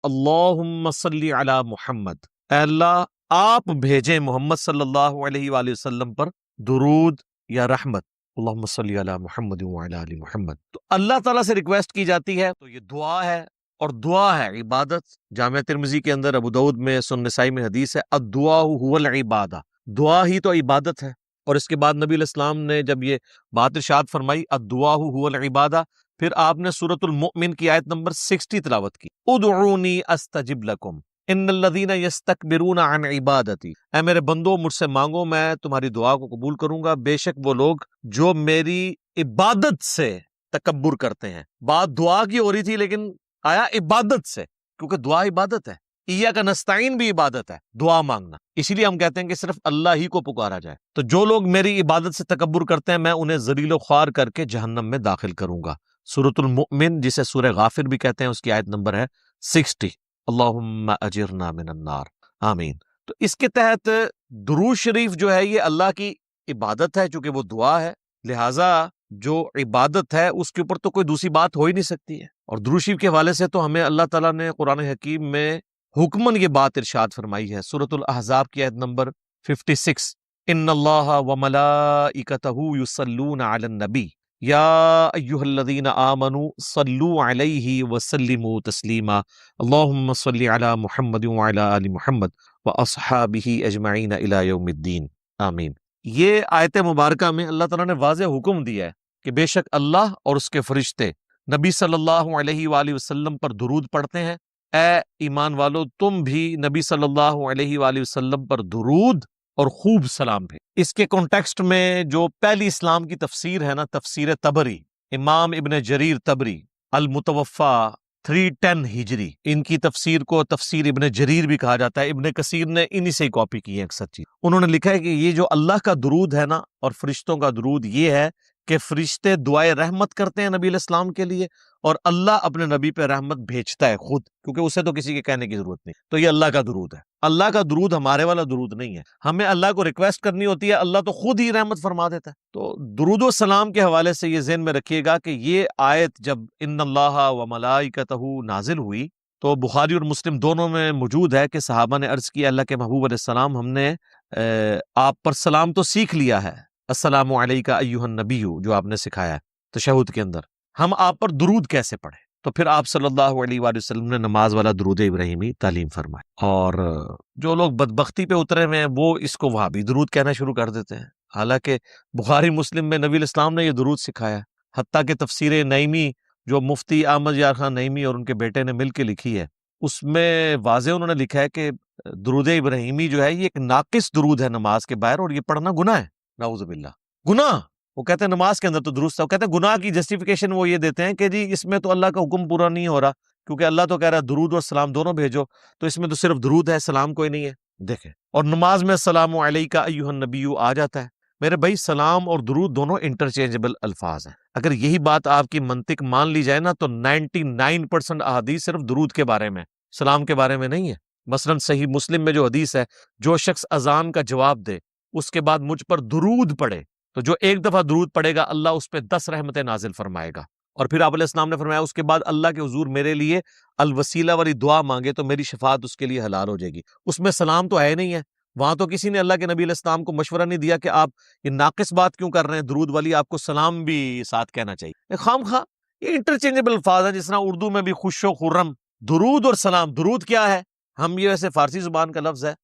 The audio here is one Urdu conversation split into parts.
اللہم صلی علی محمد، اے اللہ آپ بھیجیں محمد صلی اللہ علیہ وآلہ وسلم پر درود یا رحمت، اللہم صلی علی محمد وعلی آل محمد۔ تو اللہ تعالیٰ سے ریکویسٹ کی جاتی ہے، تو یہ دعا ہے، اور دعا ہے عبادت۔ جامعہ ترمذی کے اندر، ابو داؤد میں، سنن نسائی میں حدیث ہے، الدعاء هو العبادہ، دعا ہی تو عبادت ہے۔ اور اس کے بعد نبی علیہ السلام نے جب یہ بات ارشاد فرمائی الدعاء هو العبادہ، پھر آپ نے سورۃ المؤمن کی آیت نمبر 60 تلاوت کی، ادعونی استجب لکم ان الذین یستکبرون عن عبادتی، اے میرے بندو مجھ سے مانگو میں تمہاری دعا کو قبول کروں گا، بے شک وہ لوگ جو میری عبادت سے تکبر کرتے ہیں۔ بات دعا کی ہو رہی تھی لیکن آیا عبادت سے، کیونکہ دعا عبادت ہے، ایاک نستعین بھی عبادت ہے، دعا مانگنا، اسی لیے ہم کہتے ہیں کہ صرف اللہ ہی کو پکارا جائے۔ تو جو لوگ میری عبادت سے تکبر کرتے ہیں میں انہیں ذلیل و خوار کر کے جہنم میں داخل کروں گا۔ سورۃ المؤمن جسے سورہ غافر بھی کہتے ہیں، اس کی آیت نمبر ہے 60، اللہم اجرنا من النار، آمین۔ تو اس کے تحت درود شریف جو ہے یہ اللہ کی عبادت ہے، چونکہ وہ دعا ہے، لہٰذا جو عبادت ہے اس کے اوپر تو کوئی دوسری بات ہو ہی نہیں سکتی ہے۔ اور درود شریف کے حوالے سے تو ہمیں اللہ تعالیٰ نے قرآن حکیم میں حکماً یہ بات ارشاد فرمائی ہے، سورۃ الاحزاب کی آیت نمبر 56، ان اللہ وملائکتہ یصلون علی النبی یا ایھا الذین آمنوا صلوا علیہ وسلموا تسلیما اللہم صل علی محمد وعلی آل محمد واصحابہ اجمعین الی یوم الدین، آمین۔ یہ آیت مبارکہ میں اللہ تعالیٰ نے واضح حکم دیا ہے کہ بے شک اللہ اور اس کے فرشتے نبی صلی اللہ علیہ وآلہ وسلم پر درود پڑھتے ہیں، اے ایمان والو تم بھی نبی صلی اللہ علیہ وآلہ وسلم پر درود اور خوب سلام بھیجو۔ اس کے کانٹیکسٹ میں جو پہلی اسلام کی تفسیر ہے نا، تفسیر تبری، امام ابن جریر تبری المتوفا 310 ہجری، ان کی تفسیر کو تفسیر ابن جریر بھی کہا جاتا ہے، ابن کثیر نے انہی سے کاپی کی ہے اکثر چیز۔ انہوں نے لکھا ہے کہ یہ جو اللہ کا درود ہے نا اور فرشتوں کا درود، یہ ہے کہ فرشتے دعائے رحمت کرتے ہیں نبی علیہ السلام کے لیے، اور اللہ اپنے نبی پہ رحمت بھیجتا ہے خود، کیونکہ اسے تو کسی کے کہنے کی ضرورت نہیں۔ تو یہ اللہ کا درود ہے، اللہ کا درود ہمارے والا درود نہیں ہے، ہمیں اللہ کو ریکویسٹ کرنی ہوتی ہے، اللہ تو خود ہی رحمت فرما دیتا ہے۔ تو درود و سلام کے حوالے سے یہ ذہن میں رکھیے گا کہ یہ آیت جب ان اللہ و ملائکتہ نازل ہوئی تو بخاری اور مسلم دونوں میں موجود ہے کہ صحابہ نے عرض کیا، اللہ کے محبوب علیہ السلام ہم نے آپ پر سلام تو سیکھ لیا ہے، السلام علیکہ ایھا النبی، جو آپ نے سکھایا ہے تشہد کے اندر، ہم آپ پر درود کیسے پڑھیں؟ تو پھر آپ صلی اللہ علیہ وآلہ وسلم نے نماز والا درود ابراہیمی تعلیم فرمائی، اور جو لوگ بدبختی پہ اترے ہوئے ہیں وہ اس کو وہاں بھی درود کہنا شروع کر دیتے ہیں، حالانکہ بخاری مسلم میں نبی علیہ السلام نے یہ درود سکھایا، حتیٰ کہ تفسیر نعیمی جو مفتی احمد یار خان نعیمی اور ان کے بیٹے نے مل کے لکھی ہے، اس میں واضح انہوں نے لکھا ہے کہ درود ابراہیمی جو ہے یہ ایک ناقص درود ہے نماز کے باہر، اور یہ پڑھنا گناہ ہے، نعوذ باللہ، گناہ۔ وہ کہتے ہیں نماز کے اندر تو درست ہے، وہ کہتے ہیں گناہ کی جسٹیفیکیشن وہ یہ دیتے ہیں کہ جی اس میں تو اللہ کا حکم پورا نہیں ہو رہا، کیونکہ اللہ تو کہہ رہا ہے درود اور سلام دونوں بھیجو، تو اس میں تو صرف درود ہے، سلام کوئی نہیں ہے۔ دیکھیں، اور نماز میں السلام علیکہ ایھا النبی آ جاتا ہے۔ میرے بھائی سلام اور درود دونوں انٹرچینجبل الفاظ ہیں، اگر یہی بات آپ کی منطق مان لی جائے نا تو 99% احادیث صرف درود کے بارے میں، سلام کے بارے میں نہیں ہے۔ مثلا صحیح مسلم میں جو حدیث ہے، جو شخص اذان کا جواب دے اس کے بعد مجھ پر درود پڑھے، تو جو ایک دفعہ درود پڑے گا اللہ اس پہ 10 رحمتیں نازل فرمائے گا۔ اور پھر آپ علیہ السلام نے فرمایا اس کے بعد اللہ کے حضور میرے لیے الوسیلہ والی دعا مانگے تو میری شفاعت اس کے لیے حلال ہو جائے گی۔ اس میں سلام تو ہے نہیں ہے، وہاں تو کسی نے اللہ کے نبی علیہ السلام کو مشورہ نہیں دیا کہ آپ یہ ناقص بات کیوں کر رہے ہیں، درود والی آپ کو سلام بھی ساتھ کہنا چاہیے۔ خام خواہ یہ انٹرچینجبل الفاظ ہیں، جس طرح اردو میں بھی خوش و خرم، درود اور سلام، درود کیا ہے؟ ہم یہ ویسے فارسی زبان کا لفظ ہے،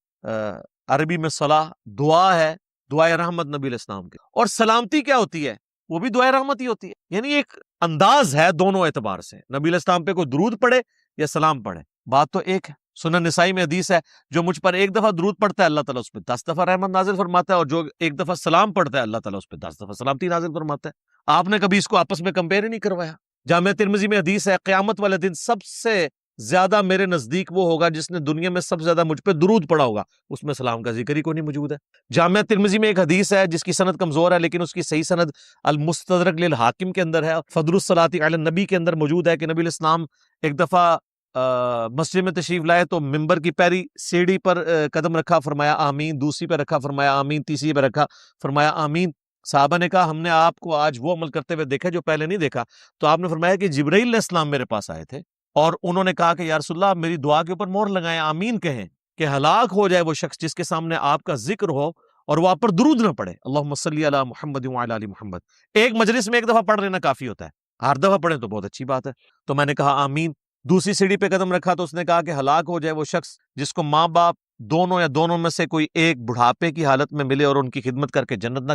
عربی میں صلاح دعا ہے، دعائے رحمت نبی علیہ السلام کے، اور سلامتی کیا ہوتی ہے؟ وہ بھی دعائے رحمت ہی ہوتی ہے، یعنی ایک انداز ہے دونوں اعتبار سے، نبی علیہ السلام پہ کوئی درود پڑھے یا سلام پڑھے، بات تو ایک ہے۔ سنن نسائی میں حدیث ہے، جو مجھ پر ایک دفعہ درود پڑھتا ہے اللہ تعالیٰ اس پہ 10 دفعہ رحمت نازل فرماتا ہے، اور جو ایک دفعہ سلام پڑھتا ہے اللہ تعالیٰ اس پہ 10 دفعہ سلامتی نازل فرماتا ہے۔ آپ نے کبھی اس کو آپس میں کمپیئر ہی نہیں کروایا۔ جامعہ ترمذی میں حدیث ہے، قیامت والے دن سب سے زیادہ میرے نزدیک وہ ہوگا جس نے دنیا میں سب سے زیادہ مجھ پہ درود پڑھا ہوگا، اس میں سلام کا ذکر ہی کوئی نہیں موجود ہے۔ جامعہ ترمذی میں ایک حدیث ہے جس کی سند کمزور ہے، لیکن اس کی صحیح سند المستدرک للحاکم کے اندر ہے، فضل الصلاۃ علی النبی کے اندر موجود ہے کہ نبی علیہ السلام ایک دفعہ مسجد میں تشریف لائے تو ممبر کی پہلی سیڑھی پر قدم رکھا، فرمایا آمین، دوسری پہ رکھا، فرمایا آمین، تیسری پہ رکھا، فرمایا آمین۔ صحابہ نے کہا ہم نے آپ کو آج وہ عمل کرتے ہوئے دیکھا جو پہلے نہیں دیکھا، تو آپ نے فرمایا کہ جبرائیل علیہ السلام میرے پاس آئے تھے اور انہوں نے کہا کہ یا رسول اللہ میری دعا کے اوپر مہر لگائیں، آمین کہیں کہ ہلاک ہو جائے وہ شخص جس کے سامنے آپ کا ذکر ہو اور وہ آپ پر درود نہ پڑے، اللہم صلی علی محمد وعلی آل محمد۔ ایک مجلس میں ایک دفعہ پڑھ لینا کافی ہوتا ہے، ہر دفعہ پڑھیں تو بہت اچھی بات ہے۔ تو میں نے کہا آمین۔ دوسری سیڑھی پہ قدم رکھا تو اس نے کہا کہ ہلاک ہو جائے وہ شخص جس کو ماں باپ دونوں یا دونوں میں سے کوئی ایک بڑھاپے کی حالت میں ملے اور ان کی خدمت کر کے جنت نہ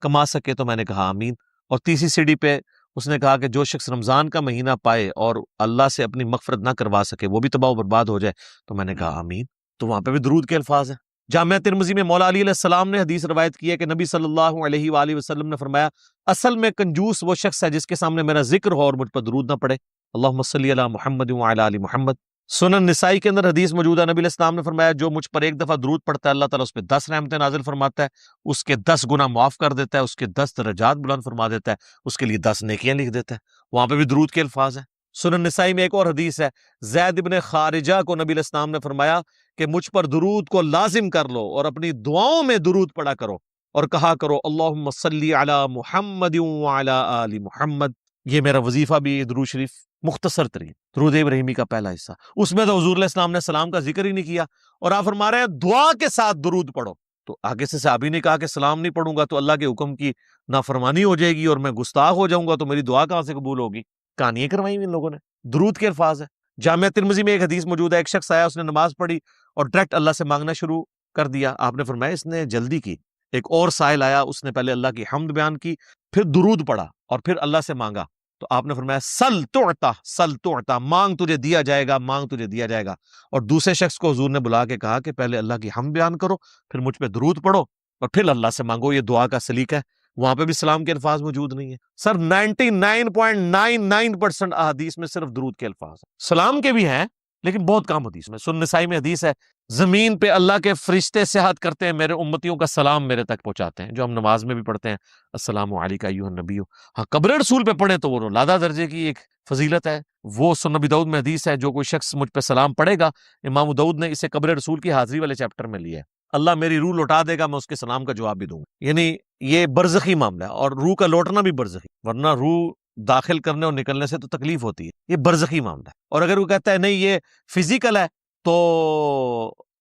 کما سکے، تو میں نے کہا آمین۔ اور تیسری سیڑھی پہ اس نے کہا کہ جو شخص رمضان کا مہینہ پائے اور اللہ سے اپنی مغفرت نہ کروا سکے، وہ بھی تباہ و برباد ہو جائے، تو میں نے کہا آمین۔ تو وہاں پہ بھی درود کے الفاظ ہیں۔ جامعہ ترمذی میں مولا علی علیہ السلام نے حدیث روایت کی ہے کہ نبی صلی اللہ علیہ وآلہ وسلم نے فرمایا اصل میں کنجوس وہ شخص ہے جس کے سامنے میرا ذکر ہو اور مجھ پر درود نہ پڑے، اللہم صلی علی محمد وعلی آل محمد۔ سنن نسائی کے اندر حدیث موجود ہے، نبی علیہ السلام نے فرمایا جو مجھ پر ایک دفعہ درود پڑتا ہے اللہ تعالیٰ اس پہ 10 رحمتیں نازل فرماتا ہے، اس کے 10 گناہ معاف کر دیتا ہے، اس کے 10 درجات بلند فرما دیتا ہے، اس کے لیے 10 نیکیاں لکھ دیتا ہے۔ وہاں پہ بھی درود کے الفاظ ہیں۔ سنن نسائی میں ایک اور حدیث ہے، زید بن خارجہ کو نبی علیہ السلام نے فرمایا کہ مجھ پر درود کو لازم کر لو اور اپنی دعاؤں میں درود پڑا کرو اور کہا کرو اللہم صلی علی محمد وعلی آل محمد۔ یہ میرا وظیفہ بھی ہے، درود شریف مختصر ترین درود ابراہیمی کا پہلا حصہ، اس میں تو حضور علیہ السلام نے سلام کا ذکر ہی نہیں کیا، اور آپ فرما رہے ہیں دعا کے ساتھ درود پڑھو۔ تو آگے سے صحابی نے کہا کہ سلام نہیں پڑھوں گا تو اللہ کے حکم کی نافرمانی ہو جائے گی اور میں گستاخ ہو جاؤں گا، تو میری دعا کہاں سے قبول ہوگی؟ کہانیاں کروائی ان لوگوں نے۔ درود کے الفاظ ہے۔ جامعہ ترمذی میں ایک حدیث موجود ہے، ایک شخص آیا، اس نے نماز پڑھی اور ڈائریکٹ اللہ سے مانگنا شروع کر دیا۔ آپ نے فرمایا اس نے جلدی کی۔ ایک اور سائل آیا، اس نے پہلے اللہ کی حمد بیان کی، پھر درود پڑھا اور پھر اللہ سے مانگا۔ تو آپ نے فرمایا سل تعطا، سل تعطا، مانگ تجھے دیا جائے گا، مانگ تجھے دیا جائے گا۔ اور دوسرے شخص کو حضور نے بلا کے کہا کہ پہلے اللہ کی حمد بیان کرو، پھر مجھ پہ درود پڑھو اور پھر اللہ سے مانگو، یہ دعا کا سلیقہ ہے۔ وہاں پہ بھی سلام کے الفاظ موجود نہیں ہیں۔ سر 99.99% احادیث میں صرف درود کے الفاظ ہیں، سلام کے بھی ہیں لیکن بہت کم حدیث میں۔ سنن نسائی میں حدیث ہے، زمین پہ اللہ کے فرشتے سیاحت کرتے ہیں، میرے امتیوں کا سلام میرے تک پہنچاتے ہیں، جو ہم نماز میں بھی پڑھتے ہیں السلام علیکہ ایھا النبی۔ ہاں قبر رسول پہ پڑھیں تو وہ لادہ درجے کی ایک فضیلت ہے۔ وہ سنن ابی داؤد میں حدیث ہے، جو کوئی شخص مجھ پہ سلام پڑھے گا، امام ابو داؤد نے اسے قبر رسول کی حاضری والے چیپٹر میں لیا ہے، اللہ میری روح لوٹا دے گا، میں اس کے سلام کا جواب بھی دوں گا۔ یعنی یہ برزخی معاملہ ہے، اور روح کا لوٹنا بھی برزخی، ورنہ روح داخل کرنے اور نکلنے سے تو تکلیف ہوتی ہے، یہ برزخی معاملہ ہے۔ اور اگر وہ کہتا ہے نہیں یہ فزیکل ہے، تو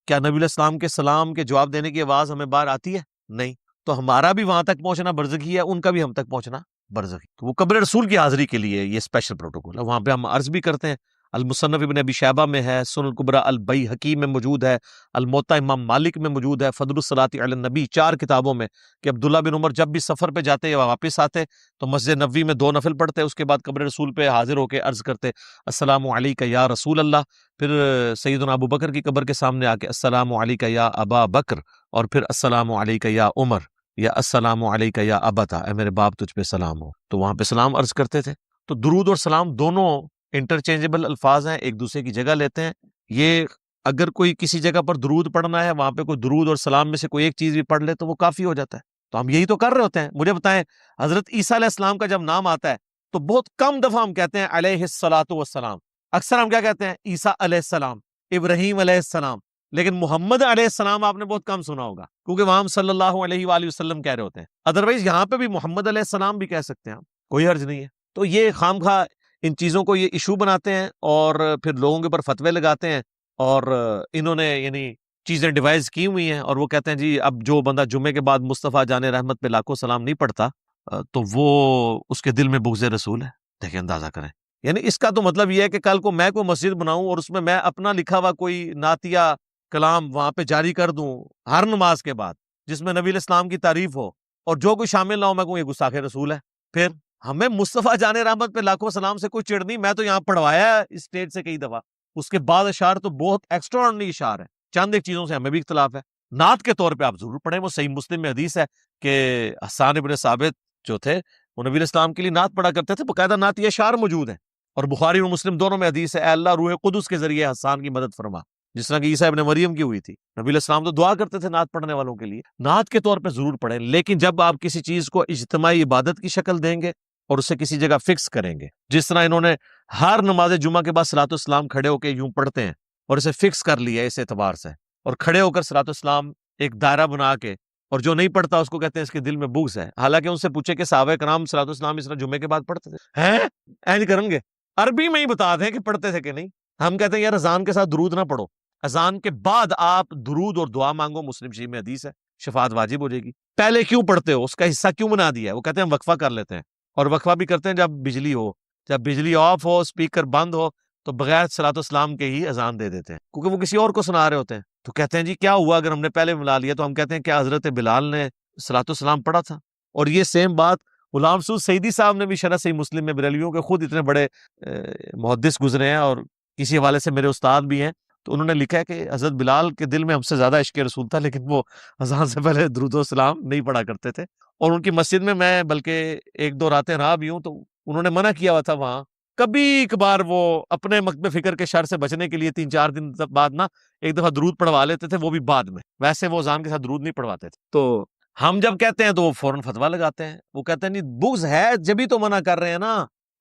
کیا نبی علیہ السلام کے سلام کے جواب دینے کی آواز ہمیں باہر آتی ہے؟ نہیں، تو ہمارا بھی وہاں تک پہنچنا برزخی ہے، ان کا بھی ہم تک پہنچنا برزخی۔ تو وہ قبر رسول کی حاضری کے لیے یہ اسپیشل پروٹوکول ہے، وہاں پہ ہم عرض بھی کرتے ہیں۔ المصنف ابن ابی شیبہ میں ہے، سنن الکبریٰ البیہقی میں موجود ہے، الموطا امام مالک میں موجود ہے، فضل الصلاۃ علی النبی 4 کتابوں میں، کہ عبداللہ بن عمر جب بھی سفر پہ جاتے یا واپس آتے تو مسجد نبوی میں 2 نفل پڑھتے، اس کے بعد قبر رسول پہ حاضر ہو کے عرض کرتے السلام علیکہ یا رسول اللہ، پھر سیدنا ابو بکر کی قبر کے سامنے آ کے السلام علیکہ یا ابا بکر، اور پھر السلام علیکہ یا عمر، یا السلام علیکہ یا ابتا، اے میرے باپ تجھ پہ سلام ہو، تو وہاں پہ سلام عرض کرتے تھے۔ تو درود اور سلام دونوں انٹرچینجبل الفاظ ہیں، ایک دوسرے کی جگہ لیتے ہیں۔ یہ اگر کوئی کسی جگہ پر درود پڑھنا ہے، وہاں پہ کوئی درود اور سلام میں سے کوئی ایک چیز بھی پڑھ لے تو وہ کافی ہو جاتا ہے۔ تو ہم یہی تو کر رہے ہوتے ہیں۔ مجھے بتائیں، حضرت عیسیٰ علیہ السلام کا جب نام آتا ہے تو بہت کم دفعہ ہم کہتے ہیں علیہ الصلاۃ والسلام، اکثر ہم کیا کہتے ہیں عیسیٰ علیہ السلام، ابراہیم علیہ السلام، لیکن محمد علیہ السلام آپ نے بہت کم سنا ہوگا، کیونکہ وہاں ہم صلی اللہ علیہ وآلہ وسلم کہہ رہے ہوتے ہیں۔ ادروائز یہاں پہ بھی محمد علیہ السلام بھی کہہ سکتے ہیں ہم، کوئی حرج نہیں ہے۔ تو یہ خام خواہ ان چیزوں کو یہ ایشو بناتے ہیں اور پھر لوگوں کے اوپر فتوے لگاتے ہیں، اور انہوں نے یعنی چیزیں ڈیوائز کی ہوئی ہیں، اور وہ کہتے ہیں جی اب جو بندہ جمعے کے بعد مصطفیٰ جان رحمت پہ لاکھوں سلام نہیں پڑھتا تو وہ اس کے دل میں بغض رسول ہے۔ دیکھیں، اندازہ کریں، یعنی اس کا تو مطلب یہ ہے کہ کل کو میں کوئی مسجد بناؤں اور اس میں اپنا لکھا ہوا کوئی نعتیہ کلام وہاں پہ جاری کر دوں ہر نماز کے بعد، جس میں نبی علیہ السلام کی تعریف ہو، اور جو کوئی شامل نہ ہو، میں کہوں یہ گستاخ رسول ہے۔ پھر ہمیں مصطفیٰ جان رحمت پہ لاکھوں سلام سے کوئی چڑ نہیں، میں تو یہاں پڑھوایا ہے اس اسٹیج سے کئی دفعہ۔ اس کے بعد اشعار تو بہت ایکسٹراڈنری اشعار ہیں، چند ایک چیزوں سے ہمیں بھی اختلاف ہے۔ نعت کے طور پہ آپ ضرور پڑھیں، وہ صحیح مسلم میں حدیث ہے کہ حسان ابن ثابت جو تھے وہ نبی علیہ السلام کے لیے نعت پڑھا کرتے تھے، باقاعدہ نعت اشعار موجود ہیں، اور بخاری اور مسلم دونوں میں حدیث ہے اے اللہ روح قدس کے ذریعے حسان کی مدد فرما، جس طرح کہ عیسیٰ ابن مریم کی ہوئی تھی۔ نبی علیہ السلام تو دعا کرتے تھے نعت پڑھنے والوں کے لیے۔ نعت کے طور پہ ضرور پڑھیں، لیکن جب آپ کسی چیز کو اجتماعی عبادت کی شکل دیں گے اور اسے کسی جگہ فکس کریں گے، جس طرح انہوں نے ہر نماز جمعہ کے بعد صلاۃ السلام کھڑے ہو کے یوں پڑھتے ہیں اور اسے فکس کر لیا اس اعتبار سے، اور کھڑے ہو کر صلاۃ السلام ایک دائرہ بنا کے، اور جو نہیں پڑھتا اس کو کہتے ہیں اس کے دل میں بغض ہے۔ حالانکہ ان سے پوچھے کہ صحابہ کرام صلاۃ السلام اس طرح جمعے کے بعد پڑھتے تھے، ہیں اینج کریں گے؟ عربی میں ہی بتا دیں کہ پڑھتے تھے کہ نہیں. ہم کہتے ہیں یار اذان کے ساتھ درود نہ پڑھو, اذان کے بعد آپ درود اور دعا مانگو, مسلم شریف میں حدیث ہے, شفاعت واجب ہو جائے گی. پہلے کیوں پڑھتے ہو, اس کا حصہ کیوں بنا دیا ہے؟ وہ کہتے ہیں ہم وقفہ کر لیتے ہیں, اور وقفہ بھی کرتے ہیں جب بجلی ہو, جب بجلی آف ہو, اسپیکر بند ہو, تو بغیر صلاۃ والسلام کے ہی اذان دے دیتے ہیں, کیونکہ وہ کسی اور کو سنا رہے ہوتے ہیں. تو کہتے ہیں جی کیا ہوا اگر ہم نے پہلے ملا لیا؟ تو ہم کہتے ہیں کیا حضرت بلال نے صلاۃ والسلام پڑھا تھا؟ اور یہ سیم بات غلام سعود سعیدی صاحب نے بھی شرح صحیح مسلم میں, بریلویوں کے خود اتنے بڑے محدث گزرے ہیں اور کسی حوالے سے میرے استاد بھی ہیں, تو انہوں نے لکھا ہے کہ حضرت بلال کے دل میں ہم سے زیادہ عشق رسول تھا, لیکن وہ اذان سے پہلے درود و سلام نہیں پڑھا کرتے تھے. اور ان کی مسجد میں میں بلکہ ایک دو راتیں رہا بھی ہوں, تو انہوں نے منع کیا ہوا تھا وہاں. کبھی کبھار وہ اپنے مکتب فکر کے شر سے بچنے کے لیے 3-4 دن بعد نا ایک دفعہ درود پڑھوا لیتے تھے, وہ بھی بعد میں. ویسے وہ اذان کے ساتھ درود نہیں پڑھواتے تھے. تو ہم جب کہتے ہیں تو وہ فوراً فتویٰ لگاتے ہیں. وہ کہتے ہیں نہیں بغض ہے جبھی تو منع کر رہے ہیں نا,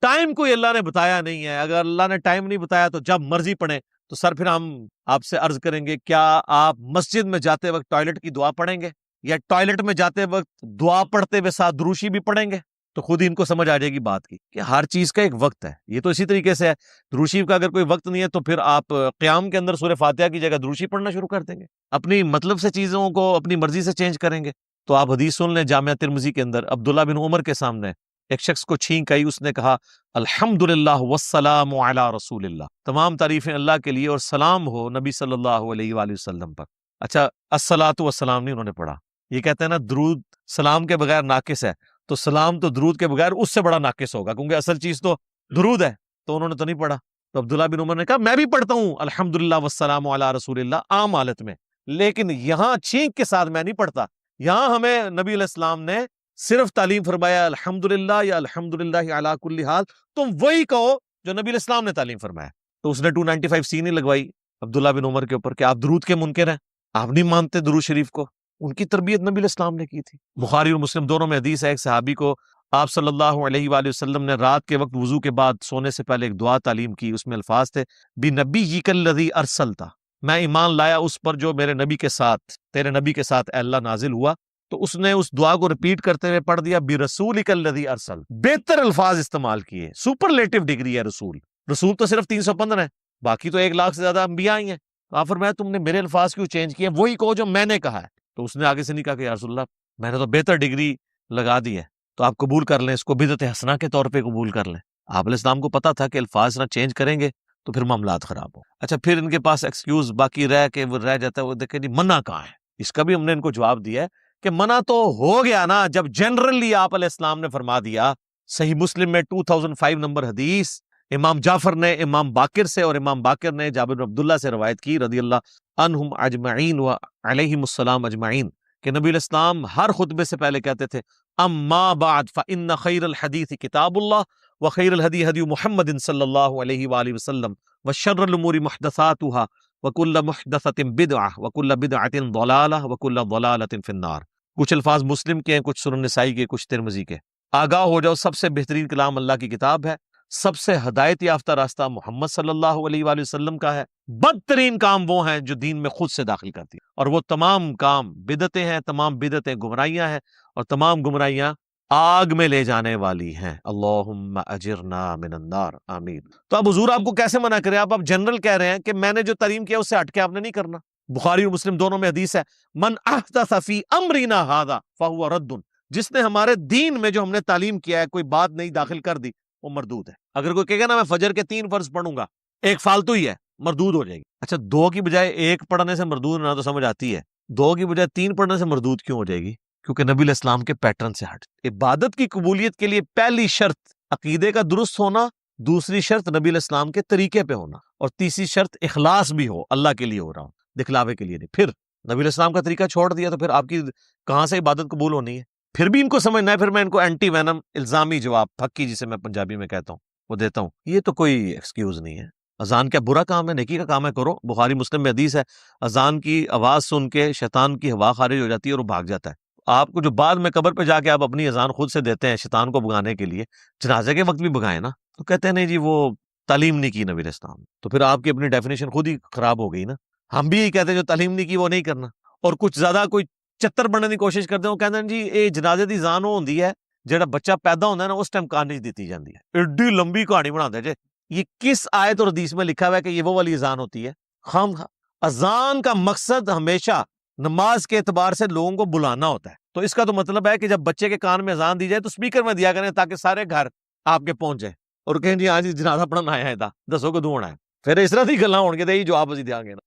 ٹائم کوئی اللہ نے بتایا نہیں ہے. اگر اللہ نے ٹائم نہیں بتایا تو جب مرضی پڑھیں. تو سر پھر ہم آپ سے عرض کریں گے, کیا آپ مسجد میں جاتے وقت ٹوائلٹ کی دعا پڑھیں گے, یا ٹوائلٹ میں جاتے وقت دعا پڑھتے ہوئے ساتھ دروشی بھی پڑھیں گے؟ تو خود ہی ان کو سمجھ آ جائے گی بات کی کہ ہر چیز کا ایک وقت ہے. یہ تو اسی طریقے سے ہے, دروشی کا اگر کوئی وقت نہیں ہے تو پھر آپ قیام کے اندر سورہ فاتحہ کی جگہ دروشی پڑھنا شروع کر دیں گے, اپنی مطلب سے چیزوں کو اپنی مرضی سے چینج کریں گے. تو آپ حدیث سن لیں, جامعہ ترمذی کے اندر عبداللہ بن عمر کے سامنے ایک شخص کو چھینک آئی, اس نے کہا الحمدللہ والسلام علی رسول اللہ, تمام تعریفیں اللہ کے لیے اور سلام ہو نبی صلی اللہ علیہ وآلہ وسلم پر. اچھا الصلاۃ والسلام نہیں انہوں نے پڑھا. یہ کہتے ہیں نا درود سلام کے بغیر ناقص ہے, تو سلام تو درود کے بغیر اس سے بڑا ناقص ہوگا, کیونکہ اصل چیز تو درود ہے. تو انہوں نے تو نہیں پڑھا. تو عبداللہ بن عمر نے کہا میں بھی پڑھتا ہوں الحمدللہ والسلام علی رسول اللہ عام حالت میں, لیکن یہاں چھینک کے ساتھ میں نہیں پڑھتا. یہاں ہمیں نبی علیہ السلام نے صرف تعلیم فرمایا الحمدللہ یا الحمدللہ علی کل حال, تم وہی کہو جو نبی علیہ السلام نے تعلیم فرمایا. تو اس نے 295 نہیں لگوائی عبداللہ بن عمر کے اوپر کہ آپ درود کے منکر ہیں, آپ نہیں مانتے درود شریف کو. ان کی تربیت نبی علیہ السلام نے کی تھی. بخاری اور مسلم دونوں میں حدیث ہے, ایک صحابی کو آپ صلی اللہ علیہ وآلہ وسلم نے رات کے وقت وضو کے بعد سونے سے پہلے ایک دعا تعلیم کی. اس میں الفاظ تھے بِنَبِيِّكَ الَّذِي أَرْسَلْتَ, میں ایمان لایا اس پر جو میرے نبی کے ساتھ, تیرے نبی کے ساتھ اے اللہ نازل ہوا. تو اس نے اس دعا کو ریپیٹ کرتے ہوئے پڑھ دیا بِرَسُولِكَ الَّذِي أَرْسَلْ, بہتر الفاظ استعمال کیے, سپرلیٹو ڈگری ہے رسول. رسول تو صرف 315 ہے, باقی تو 1 لاکھ سے زیادہ انبیاء ہی ہیں. آپ فرمایا تم نے میرے الفاظ کیوں چینج کیے, وہی کہو جو میں نے کہا ہے. تو اس نے آگے سے نہیں کہا کہ یا رسول اللہ میں نے تو بہتر ڈگری لگا دی ہے, تو آپ قبول کر لیں, اس کو بدعت حسنہ کے طور پہ قبول کر لیں. آپ علیہ السلام کو پتا تھا کہ الفاظ نہ چینج کریں گے تو پھر معاملات خراب ہو. اچھا پھر ان کے پاس ایکسکیوز باقی رہ کے وہ رہ جاتا ہے, وہ دیکھیں جی منع کہاں ہے. اس کا بھی ہم نے ان کو جواب دیا ہے کہ منع تو ہو گیا نا جب جنرلی آپ علیہ السلام نے فرما دیا. صحیح مسلم میں 2005 نمبر حدیث امام جعفر نے امام باقر سے, اور امام باقر نے جابر بن عبداللہ سے روایت کی رضی اللہ عنہم اجمعین و علیہم السلام اجمعین, کہ نبی علیہ السلام ہر خطبے سے پہلے کہتے تھے اما بعد فإن خیر الحدیث کتاب اللہ وخیر الہدی ہدی محمد صلی اللہ علیہ وآلہ وسلم وشر الامور محدثاتها وکل محدثۃ بدعہ وکل بدعۃ ضلالہ وکل ضلالۃ فی النار. کچھ الفاظ مسلم کے ہیں, کچھ سنن نسائی کے, کچھ ترمذی کے. آگاہ ہو جاؤ سب سے بہترین کلام اللہ کی کتاب ہے, سب سے ہدایت یافتہ راستہ محمد صلی اللہ علیہ وآلہ وسلم کا ہے. بدترین کام وہ ہیں جو دین میں خود سے داخل کرتی ہیں, اور وہ تمام کام بدعتیں ہیں, تمام بدعتیں گمراہیاں ہیں, اور تمام گمراہیاں آگ میں لے جانے والی ہیں. اللہم اجرنا من النار, آمین. تو اب حضور آپ کو کیسے منع کریں؟ آپ جنرل کہہ رہے ہیں کہ میں نے جو تعلیم کیا اس سے ہٹ کے آپ نے نہیں کرنا. بخاری اور مسلم دونوں میں حدیث ہے من احدث فی امرنا ھذا فہو رد, جس نے ہمارے دین میں جو ہم نے تعلیم کیا ہے کوئی بات نہیں داخل کر دی وہ مردود ہے. اگر کوئی کہے گا نا میں فجر کے 3 فرض پڑھوں گا, ایک فالتو ہی ہے, مردود ہو جائے گی. اچھا 2 کی بجائے 1 پڑھنے سے مردود نہ تو سمجھ آتی ہے, 2 کی بجائے 3 پڑھنے سے مردود کیوں ہو جائے گی؟ کیونکہ نبی علیہ السلام کے پیٹرن سے ہٹ. عبادت کی قبولیت کے لیے پہلی شرط عقیدے کا درست ہونا, دوسری شرط نبی علیہ السلام کے طریقے پہ ہونا, اور تیسری شرط اخلاص بھی ہو, اللہ کے لیے ہو رہا ہوں, دکھلاوے کے لیے نہیں. پھر نبی علیہ السلام کا طریقہ چھوڑ دیا تو پھر آپ کی کہاں سے عبادت قبول ہونی ہے؟ پھر بھی ان کو سمجھنا ہے. پھر میں ان کو اینٹی وینم الزامی جواب, پھکی جسے میں پنجابی میں کہتا ہوں, وہ دیتا ہوں. یہ تو کوئی ایکسکیوز نہیں ہے. اذان کیا برا کام ہے؟ نیکی کا کام ہے, کرو. بخاری مسلم میں حدیث ہے اذان کی آواز سن کے شیطان کی ہوا خارج ہو جاتی ہے اور وہ بھاگ جاتا ہے. آپ کو جو بعد میں قبر پہ جا کے آپ اپنی اذان خود سے دیتے ہیں شیطان کو بھگانے کے لیے, جنازے کے وقت بھی بھگائیں نا, تو کہتے ہیں نہیں جی وہ تعلیم نہیں کی نبی علیہ السلام. تو پھر آپ کی اپنی ڈیفینیشن خود ہی خراب ہو گئی نا. ہم بھی یہی کہتے ہیں جو تعلیم نہیں کی وہ نہیں کرنا, اور کچھ زیادہ کوئی چتر بننے کی کوشش کرتے ہیں, وہ کہتے ہیں جی یہ جنازے دی اذان ہوندی ہے جہاں بچہ پیدا ہوتا ہے نا اس ٹائم کہانی دیتی جاتی ہے. ایڈی لمبی کہانی بنا دے جے, یہ کس آیت اور حدیث میں لکھا ہوا ہے کہ یہ وہ والی اذان ہوتی ہے؟ خام اذان کا مقصد ہمیشہ نماز کے اعتبار سے لوگوں کو بلانا ہوتا ہے. تو اس کا تو مطلب ہے کہ جب بچے کے کان میں اذان دی جائے تو اسپیکر میں دیا کریں تاکہ سارے گھر آپ کے پہنچ جائیں اور کہیں جی ہاں جی جنازہ پڑھنا آیا ہے تھا دسو کو ہونا ہے. پھر اس طرح کی گلاں ہون گے تے جو آپ اسی دیا گے نا.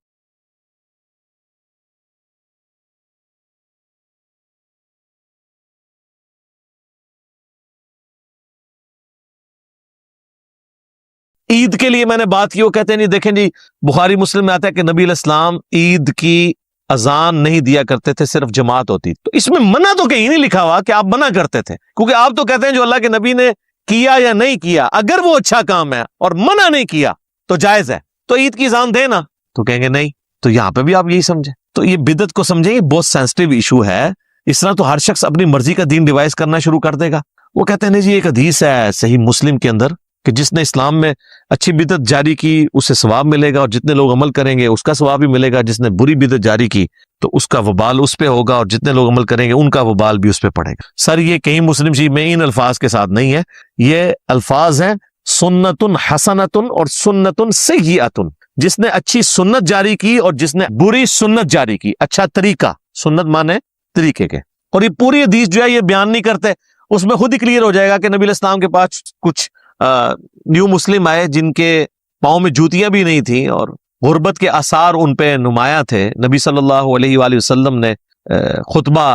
عید کے لیے میں نے بات کی، وہ کہتے ہیں نہیں دیکھیں جی بخاری مسلم میں آتا ہے کہ نبی علیہ السلام عید کی اذان نہیں دیا کرتے تھے، صرف جماعت ہوتی. تو اس میں منع تو کہیں نہیں لکھا ہوا کہ آپ منع کرتے تھے، کیونکہ آپ تو کہتے ہیں جو اللہ کے نبی نے کیا یا نہیں کیا اگر وہ اچھا کام ہے اور منع نہیں کیا تو جائز ہے، تو عید کی اذان دے نا. تو کہیں گے نہیں. تو یہاں پہ بھی آپ یہی سمجھیں. تو یہ بدعت کو سمجھیں، یہ بہت سینسٹیو ایشو ہے. اس طرح تو ہر شخص اپنی مرضی کا دین ڈیوائز کرنا شروع کر دے گا. وہ کہتے ہیں نہیں جی ایک حدیث ہے صحیح مسلم کے اندر کہ جس نے اسلام میں اچھی بدعت جاری کی اسے ثواب ملے گا، اور جتنے لوگ عمل کریں گے اس کا ثواب بھی ملے گا. جس نے بری بدعت جاری کی تو اس کا وبال اس پہ ہوگا، اور جتنے لوگ عمل کریں گے ان کا وبال بھی اس پہ پڑے گا. سر یہ کہیں مسلم شریف میں ان الفاظ کے ساتھ نہیں ہے. یہ الفاظ ہیں سنت حسنۃ اور سنت سیئۃ. جس نے اچھی سنت جاری کی اور جس نے بری سنت جاری کی. اچھا طریقہ، سنت مانے طریقے کے. اور یہ پوری حدیث جو ہے یہ بیان نہیں کرتے، اس میں خود ہی کلیئر ہو جائے گا کہ نبی علیہ السلام کے پاس کچھ نیو مسلم آئے جن کے پاؤں میں جوتیاں بھی نہیں تھیں اور غربت کے آثار ان پہ نمایاں تھے. نبی صلی اللہ علیہ وآلہ وسلم نے خطبہ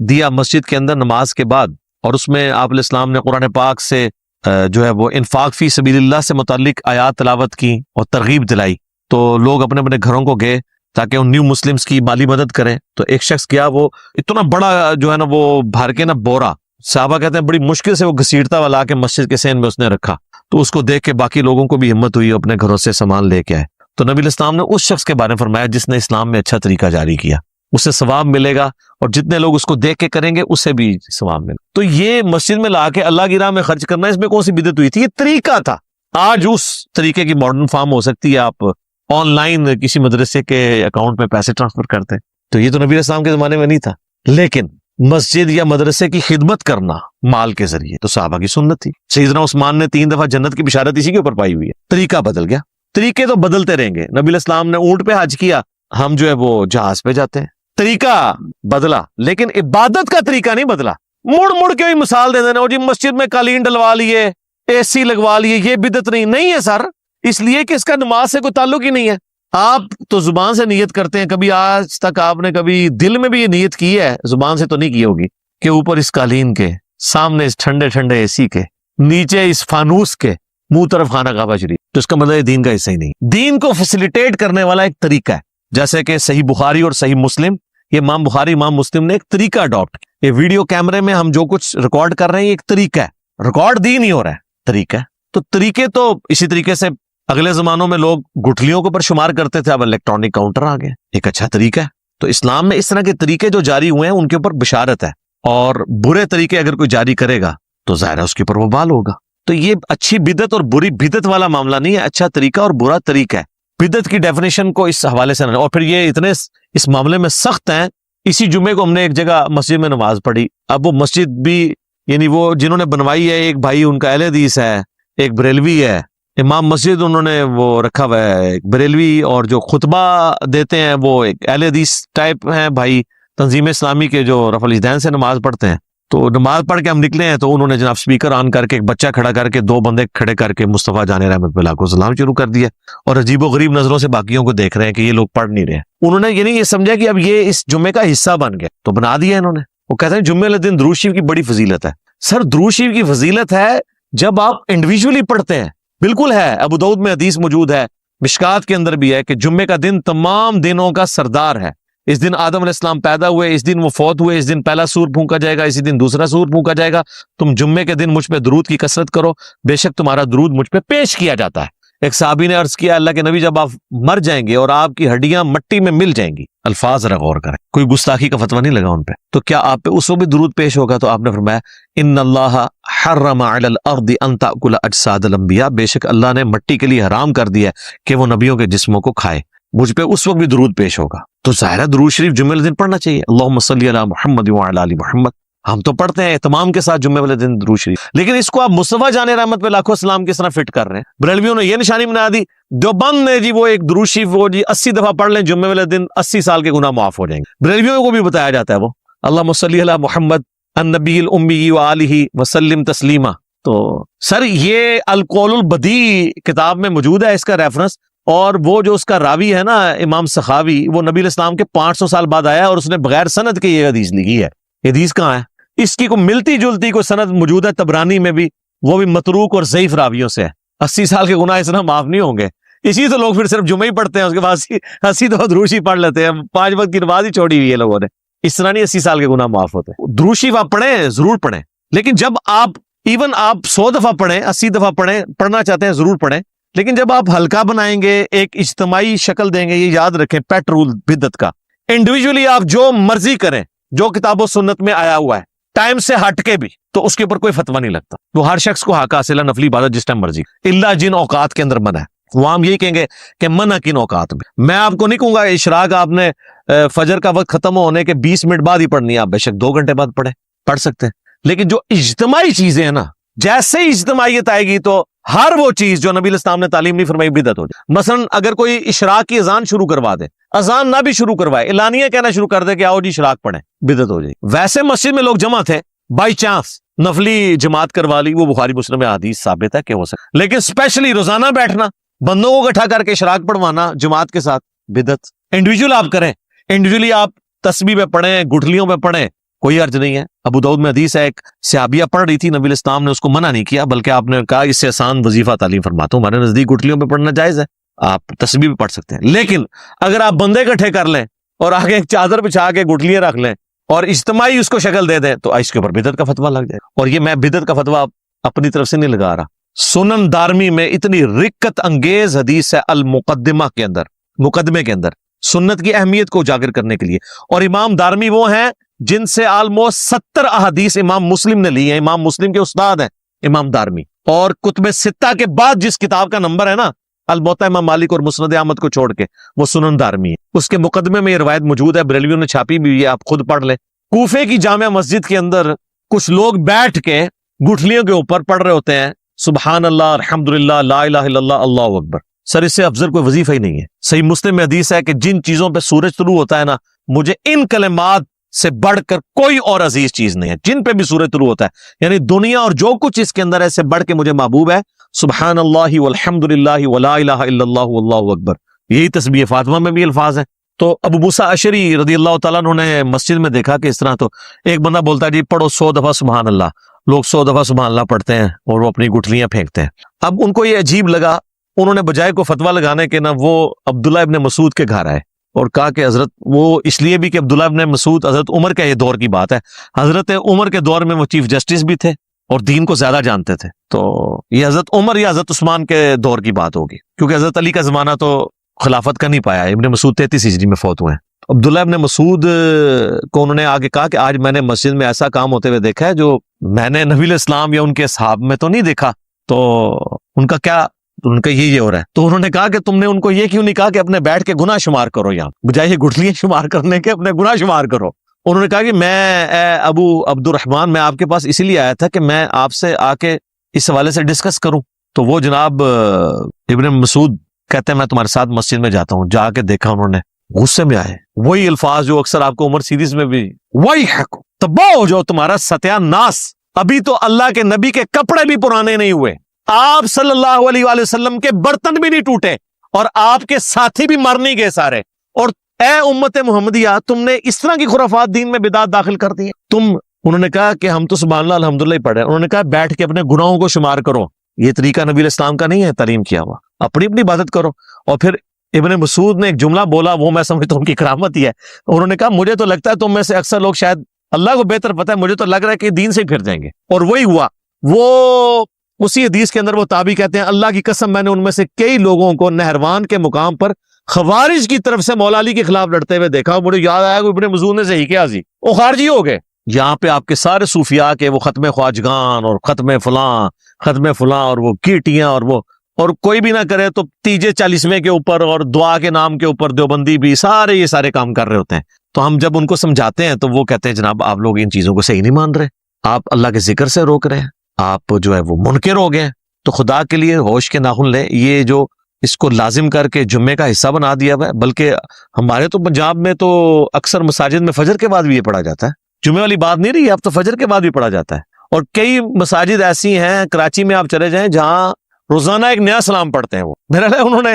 دیا مسجد کے اندر نماز کے بعد، اور اس میں آپ علیہ السلام نے قرآن پاک سے جو ہے وہ انفاق فی سبیل اللہ سے متعلق آیات تلاوت کی اور ترغیب دلائی. تو لوگ اپنے اپنے گھروں کو گئے تاکہ ان نیو مسلمز کی مالی مدد کریں. تو ایک شخص گیا، وہ اتنا بڑا جو ہے نا وہ بھر کے نا بورا، صحابہ کہتے ہیں بڑی مشکل سے وہ گھسیٹتا ہوا لا کے مسجد کے سین میں اس نے رکھا. تو اس کو دیکھ کے باقی لوگوں کو بھی ہمت ہوئی، اپنے گھروں سے سامان لے کے آئے. تو نبی علیہ السلام نے اس شخص کے بارے میں فرمایا جس نے اسلام میں اچھا طریقہ جاری کیا، اسے ثواب ملے گا، اور جتنے لوگ اس کو دیکھ کے کریں گے اسے بھی ثواب ملے گا. تو یہ مسجد میں لا کے اللہ کی راہ میں خرچ کرنا، اس میں کون سی بدعت ہوئی تھی؟ یہ طریقہ تھا. آج اس طریقے کی ماڈرن فارم ہو سکتی ہے، آپ آن لائن کسی مدرسے کے اکاؤنٹ میں پیسے ٹرانسفر کرتے ہیں. تو یہ تو نبی علیہ السلام کے زمانے میں نہیں تھا. لیکن مسجد یا مدرسے کی خدمت کرنا مال کے ذریعے تو صحابہ کی سنت تھی. سیدنا عثمان نے 3 دفعہ جنت کی بشارت اسی کے اوپر پائی ہوئی ہے. طریقہ بدل گیا. طریقے تو بدلتے رہیں گے. نبی علیہ السلام نے اونٹ پہ حج کیا، ہم جو ہے وہ جہاز پہ جاتے ہیں. طریقہ بدلا لیکن عبادت کا طریقہ نہیں بدلا. مڑ مڑ کے بھی مثال دے دینا، اور جی مسجد میں قالین ڈلوا لیے، اے سی لگوا لیے، یہ بدعت نہیں ہے سر، اس لیے کہ اس کا نماز سے کوئی تعلق ہی نہیں ہے. آپ تو زبان سے نیت کرتے ہیں، کبھی آج تک آپ نے کبھی دل میں بھی یہ نیت کی ہے؟ زبان سے تو نہیں کی ہوگی کہ اوپر اس قالین کے، سامنے اس ٹھنڈے ٹھنڈے اے سی کے، نیچے اس فانوس کے، منہ طرف خانہ کعبہ شریف. تو اس کا مطلب دین کا حصہ ہی نہیں. دین کو فیسیلیٹیٹ کرنے والا ایک طریقہ ہے، جیسے کہ صحیح بخاری اور صحیح مسلم. یہ امام بخاری امام مسلم نے ایک طریقہ اڈاپٹ کیا. یہ ویڈیو کیمرے میں ہم جو کچھ ریکارڈ کر رہے ہیں یہ ایک طریقہ ہے، ریکارڈ دین نہیں ہو رہا ہے، طریقہ ہے. تو طریقے تو اسی طریقے سے اگلے زمانوں میں لوگ گٹھلیوں کے اوپر شمار کرتے تھے، اب الیکٹرانک کاؤنٹر آ گئے، ایک اچھا طریقہ ہے. تو اسلام میں اس طرح کے طریقے جو جاری ہوئے ہیں ان کے اوپر بشارت ہے، اور برے طریقے اگر کوئی جاری کرے گا تو ظاہر ہے اس کے اوپر وبال ہوگا. تو یہ اچھی بدعت اور بری بدعت والا معاملہ نہیں ہے، اچھا طریقہ اور برا طریقہ ہے. بدعت کی ڈیفینیشن کو اس حوالے سے اور پھر یہ اتنے اس معاملے میں سخت ہیں. اسی جمعے کو ہم نے ایک جگہ مسجد میں نماز پڑھی. اب وہ مسجد بھی یعنی وہ جنہوں نے بنوائی ہے، ایک بھائی ان کا اہل حدیث ہے، ایک بریلوی ہے. امام مسجد انہوں نے وہ رکھا ہوا ہے ایک بریلوی، اور جو خطبہ دیتے ہیں وہ ایک اہل حدیث ٹائپ ہیں بھائی، تنظیم اسلامی کے جو رفع الیدین سے نماز پڑھتے ہیں. تو نماز پڑھ کے ہم نکلے ہیں تو انہوں نے جناب سپیکر آن کر کے ایک بچہ کھڑا کر کے 2 بندے کھڑے کر کے مصطفیٰ جان رحمت اللہ کو سلام شروع کر دیا، اور عجیب و غریب نظروں سے باقیوں کو دیکھ رہے ہیں کہ یہ لوگ پڑھ نہیں رہے. انہوں نے یہ سمجھا کہ اب یہ اس جمعے کا حصہ بن گیا تو بنا دیا انہوں نے. وہ کہتے ہیں جمعے والے دن درود شریف کی بڑی فضیلت ہے. سر درود شریف کی فضیلت ہے جب آپ انڈیویجولی پڑھتے ہیں، بالکل ہے. ابو داؤد میں حدیث موجود ہے، مشکات کے اندر بھی ہے کہ جمعے کا دن تمام دنوں کا سردار ہے. اس دن آدم علیہ السلام پیدا ہوئے، اس دن وہ فوت ہوئے، اس دن پہلا سور پھونکا جائے گا، اسی دن دوسرا سور پھونکا جائے گا. تم جمعے کے دن مجھ پہ درود کی کثرت کرو، بے شک تمہارا درود مجھ پہ پیش کیا جاتا ہے. ایک صحابی نے عرض کیا اللہ کے نبی جب آپ مر جائیں گے اور آپ کی ہڈیاں مٹی میں مل جائیں گی، الفاظ ذرا غور کریں، کوئی گستاخی کا فتویٰ نہیں لگا ان پہ، تو کیا آپ پہ اس وقت بھی درود پیش ہوگا؟ تو آپ نے فرمایا ان اللہ حرم علی الارض ان تاکل اجساد الانبیاء، بے شک اللہ نے مٹی کے لیے حرام کر دیا ہے کہ وہ نبیوں کے جسموں کو کھائے. مجھ پہ اس وقت بھی درود پیش ہوگا. تو ظاہرہ درود شریف جمعے دن پڑھنا چاہیے. اللہم صلی علی محمد وعلی آل محمد. ہم تو پڑھتے ہیں اہتمام کے ساتھ جمعے والے دن درود شریف، لیکن اس کو آپ مصطفیٰ جان رحمت پہ لاکھوں سلام کس طرح فٹ کر رہے ہیں؟ بریلویوں نے یہ نشانی بنا دی، دیوبند نے جی وہ ایک درود شریف وہ جی 80 دفعہ پڑھ لیں جمعے والے دن 80 سال کے گناہ معاف ہو جائیں گے۔ بریلویوں کو بھی بتایا جاتا ہے وہ اللہم صلی علی محمد النبی الامی وآلہ وسلم تسلیما۔ تو سر یہ القول البدیع کتاب میں موجود ہے اس کا ریفرنس، اور وہ جو اس کا راوی ہے نا امام سخاوی، وہ نبی علیہ السلام کے 500 سال بعد آیا اور اس نے بغیر سند کے یہ حدیث لکھی ہے۔ یہ حدیث کہاں ہے؟ اس کی کوئی ملتی جلتی کوئی سند موجود ہے طبرانی میں بھی، وہ بھی متروک اور ضعیف راویوں سے ہے۔ 80 سال کے گناہ اس طرح معاف نہیں ہوں گے، اسی تو لوگ پھر صرف جمعہ ہی پڑھتے ہیں، اس کے بعد 80 دفعہ درود شریف پڑھ لیتے ہیں، 5 وقت کی نماز ہی چھوڑی ہوئی ہے لوگوں نے۔ اس طرح نہیں 80 سال کے گناہ معاف ہوتے۔ درود شریف آپ پڑھیں، ضرور پڑھیں، لیکن جب آپ ایون آپ 100 دفعہ پڑھیں، 80 دفعہ پڑھیں، پڑھنا چاہتے ہیں ضرور پڑھیں، لیکن جب آپ ہلکا بنائیں گے، ایک اجتماعی شکل دیں گے، یہ یاد رکھیں پیٹ رول بدعت کا۔ انڈیویجولی آپ جو مرضی کریں، جو کتاب و سنت میں آیا ہوا ہے، ٹائم سے ہٹ کے بھی، تو اس کے اوپر کوئی فتویٰ نہیں لگتا۔ وہ ہر شخص کو حق حاصل ہے نفلی عبادت جس ٹائم مرضی، اللہ جن اوقات کے اندر منع ہے، وہ ہم یہی کہیں گے کہ منع کن اوقات میں۔ میں آپ کو نہیں کہوں گا اشراق آپ نے فجر کا وقت ختم ہونے کے 20 منٹ بعد ہی پڑھنی ہے، آپ بے شک 2 گھنٹے بعد پڑھ سکتے ہیں، لیکن جو اجتماعی چیزیں ہیں نا، جیسے ہی اجتماعیت آئے گی تو ہر وہ چیز جو نبی علیہ السلام نے تعلیم نہیں فرمائی بدعت ہو جائے۔ مثلا اگر کوئی اشراق کی اذان شروع کروا دے، اذان نہ بھی شروع کروائے، اعلانیہ کہنا شروع کر دے کہ آؤ جی اشراق پڑھیں، بدعت ہو جائے۔ ویسے مسجد میں لوگ جمع تھے، بائی چانس نفلی جماعت کروا لی، وہ بخاری مسلم میں حدیث ثابت ہے کہ ہو سکتا، لیکن اسپیشلی روزانہ بیٹھنا، بندوں کو اکٹھا کر کے اشراق پڑھوانا جماعت کے ساتھ، بدعت۔ انڈیویجول آپ کریں، انڈیویجولی آپ تسبیح پہ پڑھیں، گٹھلیوں پہ پڑھیں، کوئی حرج نہیں ہے۔ ابو داؤد میں حدیث ہے، ایک صحابیہ پڑھ رہی تھی، نبی علیہ السلام نے اس کو منع نہیں کیا، بلکہ آپ نے کہا اس سے آسان وظیفہ تعلیم فرماتا ہوں، ہمارے نزدیک گٹھلیوں پہ پڑھنا جائز ہے، آپ تسبیح پہ پڑھ سکتے ہیں، لیکن اگر آپ بندے اکٹھے کر لیں اور آگے ایک چادر بچھا کے گٹھلیاں رکھ لیں اور اجتماعی اس کو شکل دے دیں تو اس کے اوپر بدعت کا فتویٰ لگ جائے۔ اور یہ میں بدعت کا فتویٰ اپنی طرف سے نہیں لگا رہا، سنن دارمی میں اتنی رکت انگیز حدیث ہے المقدمہ کے اندر، مقدمے کے اندر، سنت کی اہمیت کو اجاگر کرنے کے لیے۔ اور امام دارمی وہ ہیں جن سے آلموسٹ 70 احادیث امام مسلم نے لی ہیں، امام مسلم کے استاد ہیں امام دارمی، اور کتب ستہ کے بعد جس کتاب کا نمبر ہے نا الموطا امام مالک اور مسند احمد کو چھوڑ کے، وہ سنن دارمی ہے۔ اس کے مقدمے میں یہ روایت موجود ہے، بریلویوں نے چھاپی بھی ہے، آپ خود پڑھ لیں۔ کوفے کی جامع مسجد کے اندر کچھ لوگ بیٹھ کے گٹھلیوں کے اوپر پڑھ رہے ہوتے ہیں سبحان اللہ، الحمدللہ، لا الہ الا اللہ، اللہ اکبر۔ سر اس سے افضل کوئی وظیفہ ہی نہیں ہے۔ صحیح مسلم میں حدیث ہے کہ جن چیزوں پہ سورج طلوع ہوتا ہے نا، مجھے ان کلمات سے بڑھ کر کوئی اور عزیز چیز نہیں ہے، جن پہ بھی سورج طلوع ہوتا ہے، یعنی دنیا اور جو کچھ اس کے اندر ہے سے بڑھ کے مجھے محبوب ہے سبحان اللہ والحمدللہ ولا الہ الا اللہ واللہ اکبر۔ یہی تسبیح فاطمہ میں بھی الفاظ ہیں۔ تو ابو موسیٰ اشعری رضی اللہ تعالیٰ عنہ نے مسجد میں دیکھا کہ اس طرح، تو ایک بندہ بولتا ہے جی پڑھو 100 دفعہ سبحان اللہ، لوگ 100 دفعہ سبحان اللہ پڑھتے ہیں اور وہ اپنی گٹھلیاں پھینکتے ہیں۔ اب ان کو یہ عجیب لگا، انہوں نے بجائے کو فتویٰ لگانے کے نا وہ عبداللہ ابن مسعود کے گھر آئے اور کہا کہ حضرت، وہ اس لیے بھی کہ عبداللہ ابن مسعود حضرت عمر کے یہ دور کی بات ہے، حضرت عمر کے دور میں وہ چیف جسٹس بھی تھے اور دین کو زیادہ جانتے تھے، تو یہ حضرت عمر یا حضرت عثمان کے دور کی بات ہوگی، کیونکہ حضرت علی کا زمانہ تو خلافت کا نہیں پایا، ابن مسعود 33 ہجری میں فوت ہوئے ہیں۔ عبداللہ ابن مسعود کو انہوں نے آگے کہا کہ آج میں نے مسجد میں ایسا کام ہوتے ہوئے دیکھا ہے جو میں نے نبی علیہ السلام یا ان کے اصحاب میں تو نہیں دیکھا، تو ان کا کیا، ان کا یہ ہو رہا ہے۔ تو انہوں نے کہا کہ تم نے ان کو یہ کیوں نہیں کہا کہ اپنے بیٹھ کے گناہ شمار کرو، یہاں بجائے گٹھلیاں شمار کرنے کے اپنے گناہ شمار کرو۔ انہوں نے کہا کہ میں ابو عبد الرحمن، میں آپ کے پاس اسی لیے آیا تھا کہ میں آپ سے آ کے اس حوالے سے ڈسکس کروں۔ تو وہ جناب ابن مسعود کہتے ہیں میں تمہارے ساتھ مسجد میں جاتا ہوں، جا کے دیکھا انہوں نے، غصے میں آئے، وہی الفاظ جو اکثر آپ کو عمر سیریز میں بھی، وہی حق تباہ ہو جاؤ تمہارا ستیہ ناس، ابھی تو اللہ کے نبی کے کپڑے بھی پرانے نہیں ہوئے، آپ صلی اللہ علیہ وآلہ وسلم کے برتن بھی نہیں ٹوٹے اور آپ کے ساتھی بھی مر نہیں گئے سارے، اور اے امت محمدیہ تم نے اس طرح کی خرافات دین میں بدعت داخل کر دی تم۔ انہوں نے کہا کہ ہم تو سبحان اللہ الحمدللہ ہی پڑھے۔ انہوں نے کہا بیٹھ کے اپنے گناہوں کو شمار کرو، یہ طریقہ نبی علیہ السلام کا نہیں ہے تعلیم کیا ہوا، اپنی عبادت کرو۔ اور پھر ابن مسعود نے ایک جملہ بولا، وہ میں سمجھتا ہوں ان کی کرامت ہی ہے، انہوں نے کہا مجھے تو لگتا ہے تم میں سے اکثر لوگ، شاید اللہ کو بہتر پتہ ہے، مجھے تو لگ رہا ہے کہ دین سے ہی پھر جائیں گے، اور وہی ہوا۔ وہ اسی حدیث کے اندر وہ تابعی کہتے ہیں اللہ کی قسم میں نے ان میں سے کئی لوگوں کو نہروان کے مقام پر خوارج کی طرف سے مولا علی کے خلاف لڑتے ہوئے دیکھا، مجھے یاد آیا کہ ابن مسعود نے صحیح کیا جی، وہ خارجی ہو گئے۔ یہاں پہ آپ کے سارے صوفیاء کے وہ ختم خواجگان اور ختم فلاں اور وہ کیٹیاں اور کوئی بھی نہ کرے تو تیجے 40ویں کے اوپر اور دعا کے نام کے اوپر دیوبندی بھی سارے یہ سارے کام کر رہے ہوتے ہیں۔ تو ہم جب ان کو سمجھاتے ہیں تو وہ کہتے ہیں جناب آپ لوگ ان چیزوں کو صحیح نہیں مان رہے، آپ اللہ کے ذکر سے روک رہے ہیں، آپ جو ہے وہ منکر ہو گئے ہیں۔ تو خدا کے لیے ہوش کے ناخن لیں، یہ جو اس کو لازم کر کے جمعے کا حصہ بنا دیا ہوا ہے، بلکہ ہمارے تو پنجاب میں تو اکثر مساجد میں فجر کے بعد بھی یہ پڑھا جاتا ہے، جمعے والی بات نہیں رہی، اب تو فجر کے بعد بھی پڑھا جاتا ہے۔ اور کئی مساجد ایسی ہیں کراچی میں آپ چلے جائیں جہاں روزانہ ایک نیا سلام پڑھتے ہیں، وہ میرا خیال ہے انہوں نے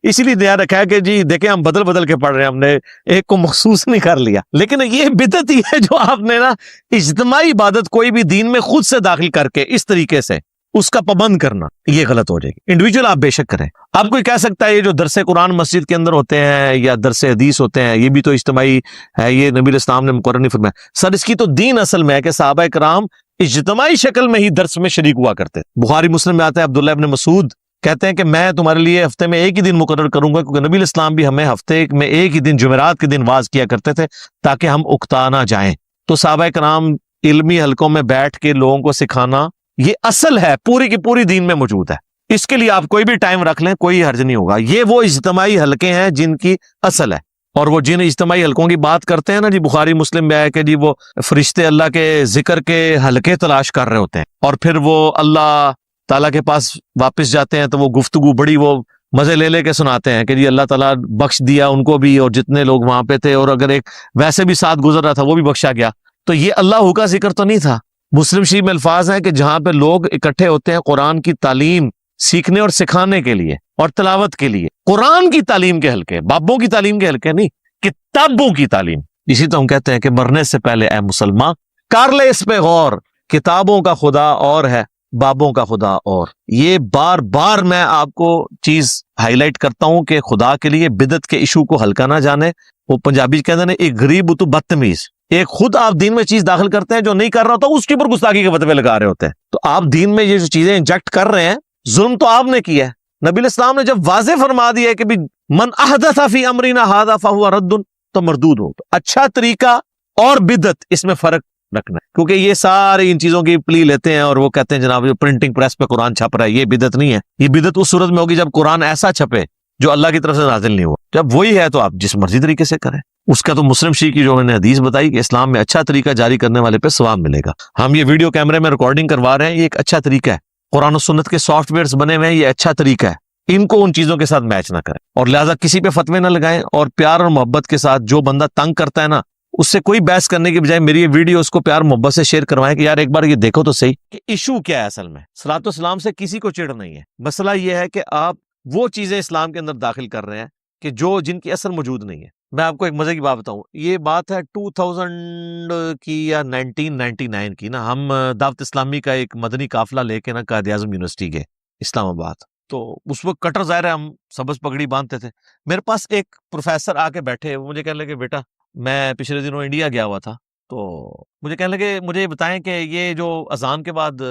اسی لیے نیا رکھا ہے کہ جی دیکھیں ہم بدل بدل کے پڑھ رہے ہیں، ہم نے ایک کو مخصوص نہیں کر لیا۔ لیکن یہ بدعت ہی ہے جو آپ نے نا اجتماعی عبادت کوئی بھی دین میں خود سے داخل کر کے اس طریقے سے اس کا پابند کرنا، یہ غلط ہو جائے گی۔ انڈیویجول آپ بے شک کریں، آپ کوئی کہہ سکتا ہے یہ جو درس قرآن مسجد کے اندر ہوتے ہیں یا درس حدیث ہوتے ہیں یہ بھی تو اجتماعی ہے، یہ نبی علیہ السلام نے مقرر نہیں فرمایا۔ سر اس کی تو دین اصل میں ہے کہ صحابہ کرام اجتماعی شکل میں ہی درس میں شریک ہوا کرتے۔ بخاری مسلم میں آتا ہے عبداللہ ابن مسعود کہتے ہیں کہ میں تمہارے لیے ہفتے میں ایک ہی دن مقرر کروں گا، کیونکہ نبی علیہ السلام بھی ہمیں ہفتے میں ایک ہی دن جمعرات کے دن واز کیا کرتے تھے تاکہ ہم اکتا نہ جائیں۔ تو صحابہ کرام علمی حلقوں میں بیٹھ کے لوگوں کو سکھانا یہ اصل ہے، پوری کی پوری دین میں موجود ہے۔ اس کے لیے آپ کوئی بھی ٹائم رکھ لیں، کوئی حرج نہیں ہوگا۔ یہ وہ اجتماعی حلقے ہیں جن کی اصل ہے، اور وہ جن اجتماعی حلقوں کی بات کرتے ہیں نا جی، بخاری مسلم میں ہے کہ جی وہ فرشتے اللہ کے ذکر کے حلقے تلاش کر رہے ہوتے ہیں اور پھر وہ اللہ تعالیٰ کے پاس واپس جاتے ہیں تو وہ گفتگو بڑی وہ مزے لے لے کے سناتے ہیں کہ جی اللہ تعالیٰ بخش دیا ان کو بھی اور جتنے لوگ وہاں پہ تھے، اور اگر ایک ویسے بھی ساتھ گزر رہا تھا وہ بھی بخشا گیا۔ تو یہ اللہ کا ذکر تو نہیں تھا۔ مسلم شریف میں الفاظ ہیں کہ جہاں پہ لوگ اکٹھے ہوتے ہیں قرآن کی تعلیم سیکھنے اور سکھانے کے لیے اور تلاوت کے لیے، قرآن کی تعلیم کے حلقے، بابوں کی تعلیم کے حلقے نہیں، کتابوں کی تعلیم۔ اسی تو ہم کہتے ہیں کہ مرنے سے پہلے اے مسلمان کر لے اس پہ غور، کتابوں کا خدا اور ہے، بابوں کا خدا اور۔ یہ بار بار میں آپ کو چیز ہائی لائٹ کرتا ہوں کہ خدا کے لیے بدعت کے ایشو کو ہلکا نہ جانے۔ وہ پنجابی کہتے ہیں ایک غریب تو بدتمیز، ایک خود آپ دین میں چیز داخل کرتے ہیں جو نہیں کر رہا ہوتا، اس کے اوپر گستاخی کے فتوے لگا رہے ہوتے ہیں۔ تو آپ دین میں یہ جو چیزیں انجیکٹ کر رہے ہیں، ظلم تو آپ نے کیا ہے۔ نبی علیہ السلام نے جب واضح فرما دیا ہے کہ بھی من احدث فی امرنا ھذا فہو رد، تو مردود ہو۔ اچھا طریقہ اور بدعت، اس میں فرق رکھنا ہے، کیونکہ یہ سارے ان چیزوں کی پلی لیتے ہیں اور وہ کہتے ہیں جناب پرنٹنگ پریس پہ قرآن چھپ رہا ہے، یہ بدعت نہیں ہے۔ یہ بدعت اس صورت میں ہوگی جب قرآن ایسا چھپے جو اللہ کی طرف سے نازل نہیں ہوا۔ جب وہی ہے تو آپ جس مرضی طریقے سے کریں۔ اس کا تو مسلم شریف کی جو میں نے حدیث بتائی کہ اسلام میں اچھا طریقہ جاری کرنے والے پہ ثواب ملے گا۔ ہم یہ ویڈیو کیمرے میں ریکارڈنگ کروا رہے ہیں، یہ ایک اچھا طریقہ ہے۔ قرآن و سنت کے سافٹ ویئرز بنے ہوئے ہیں، یہ اچھا طریقہ ہے، ان کو ان چیزوں کے ساتھ میچ نہ کریں، اور لہٰذا کسی پہ فتوے نہ لگائیں، اور پیار اور محبت کے ساتھ جو بندہ تنگ کرتا ہے نا، اس سے کوئی بحث کرنے کی بجائے میری یہ ویڈیو اس کو پیار محبت سے شیئر کروائیں کہ یار ایک بار یہ دیکھو تو صحیح کہ ایشو کیا ہے۔ اصل میں صلاۃ و سلام سے کسی کو چڑ نہیں ہے، مسئلہ یہ ہے کہ آپ وہ چیزیں اسلام کے اندر داخل کر رہے ہیں کہ جن کی اصل موجود نہیں ہے۔ میں آپ کو ایک مزے کی بات بتاؤں، یہ بات ہے 2000 کی یا 1999 کی نا، ہم دعوت اسلامی کا ایک مدنی قافلہ لے کے نا قائد اعظم یونیورسٹی گئے اسلام آباد۔ تو اس وقت کٹر ظاہر ہے ہم سبز پگڑی باندھتے تھے۔ میرے پاس ایک پروفیسر آ کے بیٹھے، وہ مجھے کہنے لگے بیٹا میں پچھلے دنوں انڈیا گیا ہوا تھا، تو مجھے کہنے لگے مجھے بتائیں کہ یہ جو اذان کے بعد،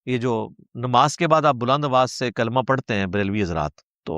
یہ جو نماز کے بعد آپ بلند آواز سے کلمہ پڑھتے ہیں بریلوی حضرات، تو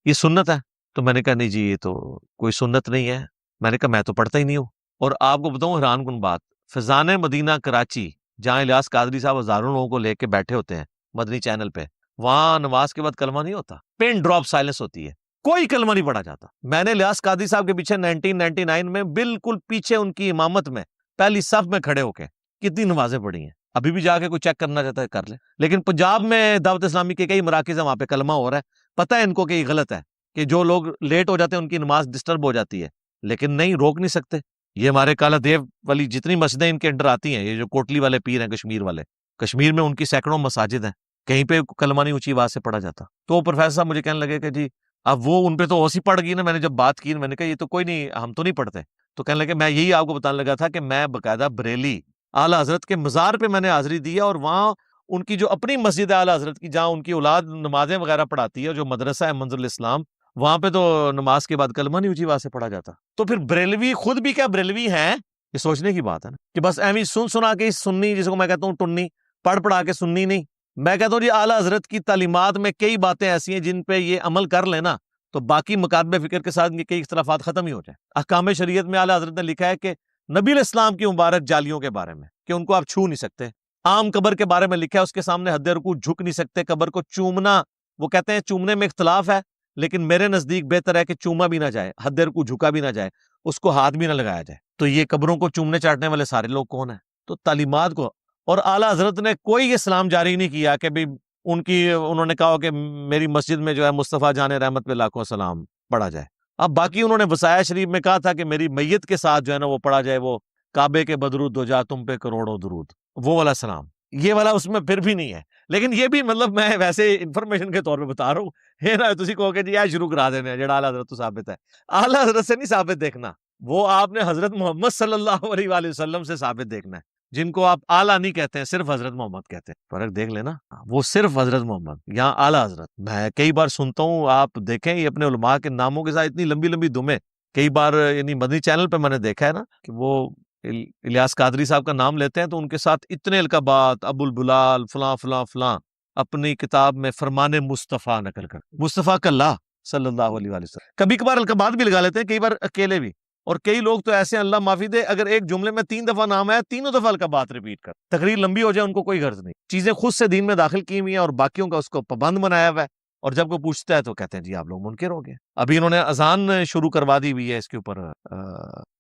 یہ سنت ہے؟ تو میں نے کہا نہیں جی یہ تو کوئی سنت نہیں ہے۔ میں نے کہا میں تو پڑھتا ہی نہیں ہوں۔ اور آپ کو بتاؤں حیران کن بات، فیضان مدینہ کراچی جہاں الیاس قادری صاحب ہزاروں لوگوں کو لے کے بیٹھے ہوتے ہیں مدنی چینل پہ، وہاں نماز کے بعد کلمہ نہیں ہوتا، پن ڈراپ سائلنس ہوتی ہے، کوئی کلمہ نہیں پڑھا جاتا۔ میں نے الیاس قادری صاحب کے پیچھے 1999 میں بالکل پیچھے ان کی امامت میں پہلی صف میں کھڑے ہو کے کتنی نمازیں پڑھی ہیں۔ ابھی بھی جا کے کوئی چیک کرنا چاہتا ہے کر لے۔ لیکن پنجاب میں دعوت اسلامی کے کئی مراکز ہیں، وہاں پہ کلمہ ہو رہا ہے، پتہ ہے ان کو کہ یہ غلط ہے، کہ جو لوگ لیٹ ہو جاتے ہیں ان کی نماز ڈسٹرب ہو جاتی ہے، لیکن نہیں، روک نہیں سکتے۔ یہ ہمارے کالا دیو والی جتنی مسجدیں ان کے انڈر آتی ہیں، یہ جو کوٹلی والے پیر ہیں کشمیر والے، کشمیر میں ان کی سینکڑوں مساجد ہیں، کہیں پہ کلمہ نہیں اونچی آواز سے پڑھا جاتا۔ تو پروفیسر صاحب مجھے کہنے لگے کہ جی اب وہ ان پہ تو اوسی پڑ گئی نا۔ میں نے جب بات کی، میں نے کہا یہ تو کوئی نہیں، ہم تو نہیں پڑھتے۔ تو کہنے لگے میں یہی آپ کو بتانے لگا تھا کہ میں باقاعدہ بریلی اعلیٰ حضرت کے مزار پہ میں نے حاضری دی ہے، اور وہاں ان کی جو اپنی مسجد ہے اعلیٰ حضرت کی، جہاں ان کی اولاد نمازیں وغیرہ پڑھاتی ہے، جو مدرسہ ہے منظر الاسلام، وہاں پہ تو نماز کے بعد کلمہ نہیں اونچی آواز سے پڑھا جاتا۔ تو پھر بریلوی خود بھی کیا بریلوی ہیں؟ یہ سوچنے کی بات ہے نا، کہ بس ایویں سنا کے سنی، جس کو میں کہتا ہوں ٹنی، پڑھ پڑھا کے سننی نہیں۔ میں کہتا ہوں جی اعلیٰ حضرت کی تعلیمات میں کئی باتیں ایسی ہیں جن پہ یہ عمل کر لینا تو باقی مکاتبہ فکر کے ساتھ یہ کئی اختلافات ختم ہی ہو جائیں۔ احکام شریعت میں اعلیٰ حضرت نے لکھا ہے کہ نبی علیہ السلام کی مبارک جالیوں کے بارے میں کہ ان کو آپ چھو نہیں سکتے۔ عام قبر کے بارے میں لکھا ہے اس کے سامنے حد رکوع جھک نہیں سکتے، قبر کو چومنا، وہ کہتے ہیں چومنے میں اختلاف ہے، لیکن میرے نزدیک بہتر ہے کہ چوما بھی نہ جائے، حد رکوع جھکا بھی نہ جائے، اس کو ہاتھ بھی نہ لگایا جائے۔ تو یہ قبروں کو چومنے چاٹنے والے سارے لوگ کون ہیں؟ تو تعلیمات کو، اور اعلیٰ حضرت نے کوئی یہ اسلام جاری نہیں کیا کہ بھی انہوں نے کہا کہ میری مسجد میں جو ہے مصطفیٰ جان رحمت پہ لاکھوں سلام پڑھا جائے۔ اب باقی انہوں نے وصایا شریف میں کہا تھا کہ میری میت کے ساتھ جو ہے نا وہ پڑھا جائے، وہ کعبے کے بدرود دو جا تم پہ کروڑوں درود، وہ والا سلام، یہ والا اس میں پھر بھی نہیں ہے۔ لیکن یہ بھی مطلب میں ویسے انفارمیشن کے طور پہ بتا رہا ہوں، یہ نہ تسی کہو کہ جی یہ شروع کرا دینے جڑا اعلیٰ حضرت تو ثابت ہے۔ اعلیٰ حضرت سے نہیں ثابت دیکھنا، وہ آپ نے حضرت محمد صلی اللہ علیہ وآلہ وسلم سے ثابت دیکھنا ہے، جن کو آپ اعلیٰ نہیں کہتے ہیں، صرف حضرت محمد کہتے ہیں۔ فرق دیکھ لینا، وہ صرف حضرت محمد، یہاں اعلیٰ حضرت۔ میں کئی بار سنتا ہوں، آپ دیکھیں یہ اپنے علماء کے ناموں کے ساتھ اتنی لمبی لمبی دمیں، کئی بار یعنی مدنی چینل پہ میں نے دیکھا ہے نا کہ وہ الیاس قادری صاحب کا نام لیتے ہیں تو ان کے ساتھ اتنے القابات، ابو البلال فلاں فلاں فلاں، اپنی کتاب میں فرمان مصطفیٰ نقل کر، مصطفیٰ کلّہ صلی اللہ علیہ وآلہ وسلم۔ کبھی کبھار القابات بھی لگا لیتے ہیں، کئی بار اکیلے بھی، اور کئی لوگ تو ایسے ہیں اللہ معافی دے، اگر ایک جملے میں 3 دفعہ نام ہے، تینوں دفعہ القابات ریپیٹ کر، تقریر لمبی ہو جائے ان کو کوئی غرض نہیں، چیزیں خود سے دین میں داخل کی ہوئی ہیں اور باقیوں کا اس کو پابند بنایا ہوا ہے، اور جب کوئی پوچھتا ہے تو کہتے ہیں جی آپ لوگ منکر ہو گئے۔ ابھی انہوں نے اذان شروع کروا دی ہوئی ہے اس کے اوپر،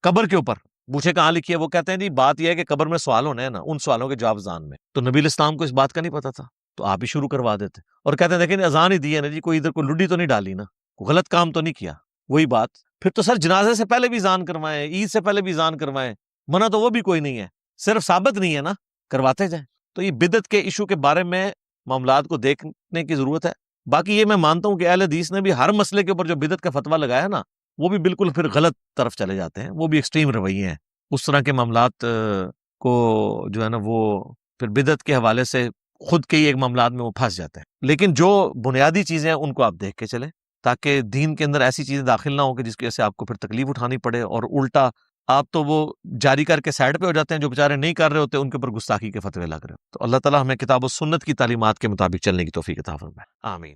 قبر کے اوپر، پوچھے کہاں لکھی ہے، وہ کہتے ہیں جی بات یہ ہے کہ قبر میں سوال ہونے ہیں نا، ان سوالوں کے جواب اذان میں، تو نبی الاسلام کو اس بات کا نہیں پتا تھا تو آپ ہی شروع کروا دیتے، اور کہتے ہیں دیکھیں اذان ہی دی ہے نا جی، کوئی ادھر کوئی لڈی تو نہیں ڈالی نا، کوئی غلط کام تو نہیں کیا، وہی بات۔ پھر تو سر جنازے سے پہلے بھی اذان کروائیں، عید سے پہلے بھی اذان کروائیں، منع تو وہ بھی کوئی نہیں ہے، صرف ثابت نہیں ہے نا، کرواتے جائیں۔ تو یہ بدعت کے ایشو کے بارے میں معاملات کو دیکھنے کی ضرورت ہے۔ باقی یہ میں مانتا ہوں کہ اہل حدیث نے بھی ہر مسئلے کے اوپر جو بدعت کا فتویٰ لگایا نا، وہ بھی بالکل پھر غلط طرف چلے جاتے ہیں، وہ بھی ایکسٹریم رویے ہیں، اس طرح کے معاملات کو جو ہے نا وہ پھر بدعت کے حوالے سے خود کے ہی ایک معاملات میں وہ پھنس جاتے ہیں۔ لیکن جو بنیادی چیزیں ہیں ان کو آپ دیکھ کے چلیں، تاکہ دین کے اندر ایسی چیزیں داخل نہ ہوں کہ جس کی وجہ سے آپ کو پھر تکلیف اٹھانی پڑے، اور الٹا آپ تو وہ جاری کر کے سائڈ پہ ہو جاتے ہیں، جو بیچارے نہیں کر رہے ہوتے ان کے اوپر گستاخی کے فتوے لگ رہے ہیں۔ تو اللہ تعالیٰ ہمیں کتاب و سنت کی تعلیمات کے مطابق چلنے کی توفیق عطا فرمائے، آمین۔